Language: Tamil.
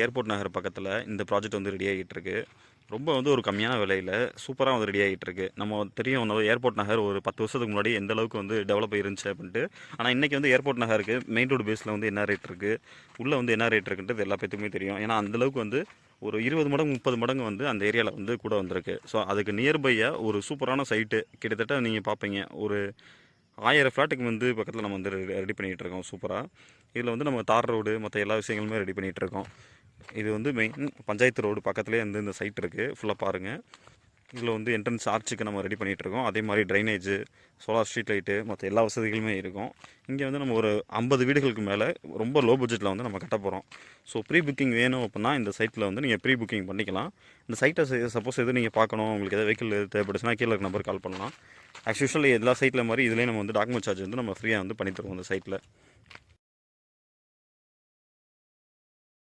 ஏர்போர்ட் நகர் பக்கத்தில் இந்த ப்ராஜெக்ட் வந்து ரெடி ஆகிட்டு இருக்கு. ரொம்ப வந்து ஒரு கம்மியான விலையில் சூப்பராக வந்து ரெடி ஆகிட்டு இருக்கு. நம்ம தெரியும் வந்து ஏர்போர்ட் நகர் ஒரு 10 வருஷத்துக்கு முன்னாடி எந்த அளவுக்கு வந்து டெவலப் ஆயிருந்துச்சு அப்படின்ட்டு. ஆனால் இன்றைக்கி வந்து ஏர்போர்ட் நகருக்கு மெயின் ரோடு பேஸில் வந்து என்ன ரேட் இருக்குது, உள்ளே வந்து என்ன ரேட் இருக்குன்றது எல்லா பேத்துக்குமே தெரியும். ஏன்னா அந்தளவுக்கு வந்து ஒரு 20 மடங்கு 30 மடங்கு வந்து அந்த ஏரியாவில் வந்து கூட வந்திருக்கு. ஸோ அதுக்கு நியர்பையாக ஒரு சூப்பரான சைட்டு கிட்டத்தட்ட நீங்கள் பார்ப்பீங்க ஒரு 1000 ஃப்ளாட்டுக்கு வந்து பக்கத்தில் நம்ம வந்து ரெடி பண்ணிகிட்டு இருக்கோம் சூப்பராக. இதில் வந்து நம்ம தார் ரோடு மற்ற எல்லா விஷயங்களுமே ரெடி பண்ணிகிட்டு இருக்கோம். இது வந்து மெயின் பஞ்சாயத்து ரோடு பக்கத்துலேயே வந்து இந்த சைட் இருக்குது. ஃபுல்லாக பாருங்கள். இதில் வந்து என்ட்ரன்ஸ் ஆர்ச்சுக்கு நம்ம ரெடி பண்ணிகிட்ருக்கோம். அதே மாதிரி ட்ரைனேஜு, சோலார் ஸ்ட்ரீட் லைட்டு மற்ற எல்லா வசதிகளுமே இருக்கும். இங்கே வந்து நம்ம ஒரு 50 வீடுகளுக்கு மேலே ரொம்ப லோ பட்ஜெட்டில் வந்து நம்ம கட்ட போகிறோம். ஸோ ப்ரீ புக்கிங் வேணும் அப்படின்னா இந்த சைட்டில் வந்து நீங்கள் ப்ரீ புக்கிங் பண்ணிக்கலாம். இந்த சைட்டை சப்போஸ் எதுவும் நீங்கள் பார்க்கணும், உங்களுக்கு எதாவது வெஹிக்கிள் தேவைப்படுச்சுன்னா கீழே இருக்க நம்பர் கால் பண்ணலாம். ஆஸ் யூஷுவல் எல்லா சைட்டில் மாதிரி இதுலேயே நம்ம வந்து டாக்குமெண்ட் சார்ஜ் வந்து நம்ம ஃப்ரீயாக வந்து பண்ணி தருவோம் இந்த சைட்டில்.